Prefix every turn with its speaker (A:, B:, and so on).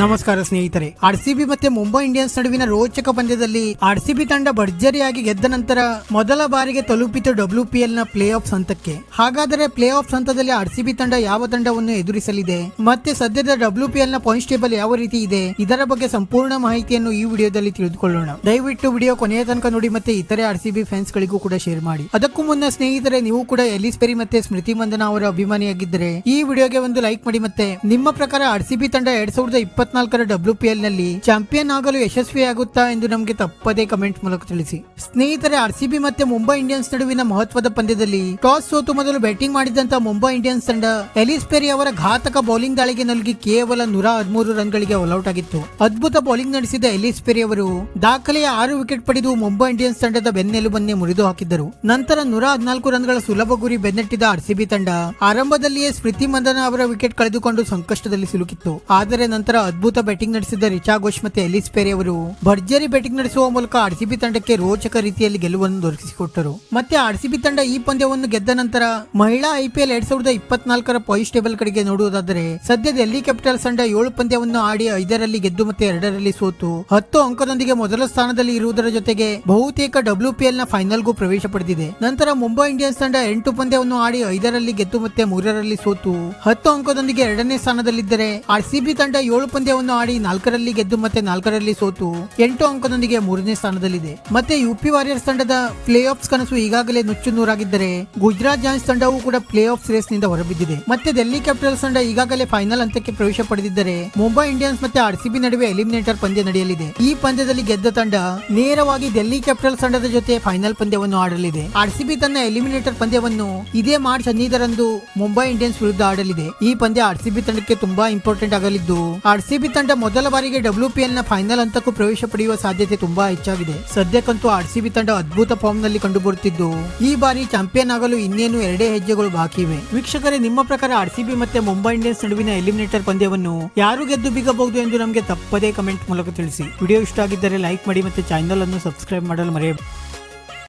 A: ನಮಸ್ಕಾರ ಸ್ನೇಹಿತರೆ. ಆರ್ಸಿಬಿ ಮತ್ತೆ ಮುಂಬೈ ಇಂಡಿಯನ್ಸ್ ನಡುವಿನ ರೋಚಕ ಪಂದ್ಯದಲ್ಲಿ ಆರ್ಸಿಬಿ ತಂಡ ಭರ್ಜರಿಯಾಗಿ ಗೆದ್ದ ನಂತರ ಮೊದಲ ಬಾರಿಗೆ ತಲುಪಿತು WPL ನ ಪ್ಲೇ ಆಫ್ಸ್ ಹಂತಕ್ಕೆ. ಹಾಗಾದರೆ ಪ್ಲೇ ಆಫ್ಸ್ ಹಂತದಲ್ಲಿ ಆರ್ಸಿಬಿ ತಂಡ ಯಾವ ತಂಡವನ್ನು ಎದುರಿಸಲಿದೆ ಮತ್ತೆ ಸದ್ಯದ WPL ನ ಪಾಯಿಂಟ್ಸ್ ಟೇಬಲ್ ಯಾವ ರೀತಿ ಇದೆ, ಇದರ ಬಗ್ಗೆ ಸಂಪೂರ್ಣ ಮಾಹಿತಿಯನ್ನು ಈ ವಿಡಿಯೋದಲ್ಲಿ ತಿಳಿದುಕೊಳ್ಳೋಣ. ದಯವಿಟ್ಟು ವಿಡಿಯೋ ಕೊನೆಯ ತನಕ ನೋಡಿ ಮತ್ತೆ ಇತರೆ ಆರ್ಸಿಬಿ ಫ್ಯಾನ್ಸ್ ಗಳಿಗೂ ಕೂಡ ಶೇರ್ ಮಾಡಿ. ಅದಕ್ಕೂ ಮುನ್ನ ಸ್ನೇಹಿತರೆ, ನೀವು ಕೂಡ ಎಲಿಸ್ ಪೆರಿ ಮತ್ತೆ ಸ್ಮೃತಿ ಮಂದನ ಅವರ ಅಭಿಮಾನಿಯಾಗಿದ್ದರೆ ಈ ವಿಡಿಯೋಗೆ ಒಂದು ಲೈಕ್ ಮಾಡಿ. ಮತ್ತೆ ನಿಮ್ಮ ಪ್ರಕಾರ ಆರ್ಸಿಬಿ ತಂಡ 2024ರ WPL ನಲ್ಲಿ ಚಾಂಪಿಯನ್ ಆಗಲು ಯಶಸ್ವಿಯಾಗುತ್ತಾ ಎಂದು ನಮಗೆ ತಪ್ಪದೇ ಕಮೆಂಟ್ ಮೂಲಕ ತಿಳಿಸಿ. ಸ್ನೇಹಿತರೆ, ಆರ್ಸಿಬಿ ಮತ್ತೆ ಮುಂಬೈ ಇಂಡಿಯನ್ಸ್ ನಡುವಿನ ಮಹತ್ವದ ಪಂದ್ಯದಲ್ಲಿ ಟಾಸ್ ಸೋತು ಮೊದಲು ಬ್ಯಾಟಿಂಗ್ ಮಾಡಿದಂತ ಮುಂಬೈ ಇಂಡಿಯನ್ಸ್ ತಂಡ ಎಲಿಸ್ ಪೆರಿ ಅವರ ಘಾತಕ ಬೌಲಿಂಗ್ ದಾಳಿಗೆ ನಲುಗಿ ಕೇವಲ 113 ರನ್ಗಳಿಗೆ ಆಲ್ಔಟ್ ಆಗಿತ್ತು. ಅದ್ಭುತ ಬೌಲಿಂಗ್ ನಡೆಸಿದ ಎಲಿಸ್ ಪೆರಿ ಅವರು ದಾಖಲೆಯ 6 ವಿಕೆಟ್ ಪಡೆದು ಮುಂಬೈ ಇಂಡಿಯನ್ಸ್ ತಂಡದ ಬೆನ್ನೆಲುಬನ್ನೇ ಮುರಿದು ಹಾಕಿದ್ದರು. ನಂತರ 114 ರನ್ಗಳ ಸುಲಭ ಗುರಿ ಬೆನ್ನಟ್ಟಿದ ಆರ್ಸಿಬಿ ತಂಡ ಆರಂಭದಲ್ಲಿಯೇ ಸ್ಮೃತಿ ಮಂದನ ಅವರ ವಿಕೆಟ್ ಕಳೆದುಕೊಂಡು ಸಂಕಷ್ಟದಲ್ಲಿ ಸಿಲುಕಿತ್ತು. ಆದರೆ ನಂತರ ಅದ್ಭುತ ಬ್ಯಾಟಿಂಗ್ ನಡೆಸಿದ ರಿಚಾ ಘೋಷ್ ಮತ್ತೆ ಎಲಿಸ್ ಪೆರಿ ಅವರು ಭರ್ಜರಿ ಬ್ಯಾಟಿಂಗ್ ನಡೆಸುವ ಮೂಲಕ ಆರ್ಸಿಬಿ ತಂಡಕ್ಕೆ ರೋಚಕ ರೀತಿಯಲ್ಲಿ ಗೆಲುವನ್ನು ದೊರಕಿಸಿಕೊಟ್ಟರು. ಮತ್ತೆ ಆರ್ಸಿಬಿ ತಂಡ ಈ ಪಂದ್ಯವನ್ನು ಗೆದ್ದ ನಂತರ ಮಹಿಳಾ IPL 2024ರ ಪಾಯಿಂಟ್ಸ್ ಟೇಬಲ್ ಕಡೆಗೆ ನೋಡುವುದಾದರೆ ಸದ್ಯ ಡೆಲ್ಲಿ ಕ್ಯಾಪಿಟಲ್ಸ್ ತಂಡ 7 ಪಂದ್ಯವನ್ನು ಆಡಿ 5ರಲ್ಲಿ ಗೆದ್ದು ಮತ್ತೆ 2ರಲ್ಲಿ ಸೋತು 10 ಅಂಕದೊಂದಿಗೆ ಮೊದಲ ಸ್ಥಾನದಲ್ಲಿ ಇರುವುದರ ಜೊತೆಗೆ ಬಹುತೇಕ WPL ನ ಫೈನಲ್ಗೂ ಪ್ರವೇಶ ಪಡೆದಿದೆ. ನಂತರ ಮುಂಬೈ ಇಂಡಿಯನ್ಸ್ ತಂಡ 8 ಪಂದ್ಯವನ್ನು ಆಡಿ 5ರಲ್ಲಿ ಗೆದ್ದು ಮತ್ತೆ 3ರಲ್ಲಿ ಸೋತು 10 ಅಂಕದೊಂದಿಗೆ 2ನೇ ಸ್ಥಾನದಲ್ಲಿದ್ದರೆ ಆರ್ಸಿಬಿ ತಂಡ 7 ಪಂದ್ಯವನ್ನು ಆಡಿ 4ರಲ್ಲಿ ಗೆದ್ದು ಮತ್ತೆ 4ರಲ್ಲಿ ಸೋತು 8 ಅಂಕದೊಂದಿಗೆ 3ನೇ ಸ್ಥಾನದಲ್ಲಿದೆ. ಮತ್ತೆ UP ವಾರಿಯರ್ಸ್ ತಂಡದ ಪ್ಲೇ ಆಫ್ಸ್ ಕನಸು ಈಗಾಗಲೇ ನುಚ್ಚುನೂರಾಗಿದ್ದರೆ ಗುಜರಾತ್ ಜಾಯಿಂಟ್ಸ್ ತಂಡವೂ ಕೂಡ ಪ್ಲೇ ಆಫ್ಸ್ ರೇಸ್ ನಿಂದ ಹೊರಬಿದ್ದಿದೆ. ಮತ್ತೆ ಡೆಲ್ಲಿ ಕ್ಯಾಪಿಟಲ್ಸ್ ತಂಡ ಈಗಾಗಲೇ ಫೈನಲ್ ಹಂತಕ್ಕೆ ಪ್ರವೇಶ ಪಡೆದಿದ್ದರೆ ಮುಂಬೈ ಇಂಡಿಯನ್ಸ್ ಮತ್ತೆ ಆರ್ಸಿಬಿ ನಡುವೆ ಎಲಿಮಿನೇಟರ್ ಪಂದ್ಯ ನಡೆಯಲಿದೆ. ಈ ಪಂದ್ಯದಲ್ಲಿ ಗೆದ್ದ ತಂಡ ನೇರವಾಗಿ ಡೆಲ್ಲಿ ಕ್ಯಾಪಿಟಲ್ಸ್ ತಂಡದ ಜೊತೆ ಫೈನಲ್ ಪಂದ್ಯವನ್ನು ಆಡಲಿದೆ. ಆರ್ಸಿಬಿ ತನ್ನ ಎಲಿಮಿನೇಟರ್ ಪಂದ್ಯವನ್ನು ಇದೇ ಮಾರ್ಚ್ 15ರಂದು ಮುಂಬೈ ಇಂಡಿಯನ್ಸ್ ವಿರುದ್ಧ ಆಡಲಿದೆ. ಈ ಪಂದ್ಯ ಆರ್ಸಿಬಿ ತಂಡಕ್ಕೆ ತುಂಬಾ ಇಂಪಾರ್ಟೆಂಟ್ ಆಗಲಿದ್ದು ಆರ್ಸಿಬಿ ತಂಡ ಮೊದಲ ಬಾರಿಗೆ WPL ನ ಫೈನಲ್ ಹಂತಕ್ಕೂ ಪ್ರವೇಶ ಪಡೆಯುವ ಸಾಧ್ಯತೆ ತುಂಬಾ ಹೆಚ್ಚಾಗಿದೆ. ಸದ್ಯಕ್ಕಂತೂ ಆರ್ಸಿಬಿ ತಂಡ ಅದ್ಭುತ ಫಾರ್ಮ್ ನಲ್ಲಿ ಕಂಡುಬರುತ್ತಿದ್ದು ಈ ಬಾರಿ ಚಾಂಪಿಯನ್ ಆಗಲು ಇನ್ನೇನು 2 ಹೆಜ್ಜೆಗಳು ಬಾಕಿ ಇವೆ. ವೀಕ್ಷಕರೇ, ನಿಮ್ಮ ಪ್ರಕಾರ ಆರ್ಸಿಬಿ ಮತ್ತೆ ಮುಂಬೈ ಇಂಡಿಯನ್ಸ್ ನಡುವಿನ ಎಲಿಮಿನೇಟರ್ ಪಂದ್ಯವನ್ನು ಯಾರು ಗೆದ್ದು ಬಿಗಬಹುದು ಎಂದು ನಮಗೆ ತಪ್ಪದೇ ಕಮೆಂಟ್ ಮೂಲಕ ತಿಳಿಸಿ. ವಿಡಿಯೋ ಇಷ್ಟ ಆಗಿದ್ದರೆ ಲೈಕ್ ಮಾಡಿ ಮತ್ತೆ ಚಾನೆಲ್ ಅನ್ನು ಸಬ್ಸ್ಕ್ರೈಬ್ ಮಾಡಲು ಮರೆಯಬೇಡಿ.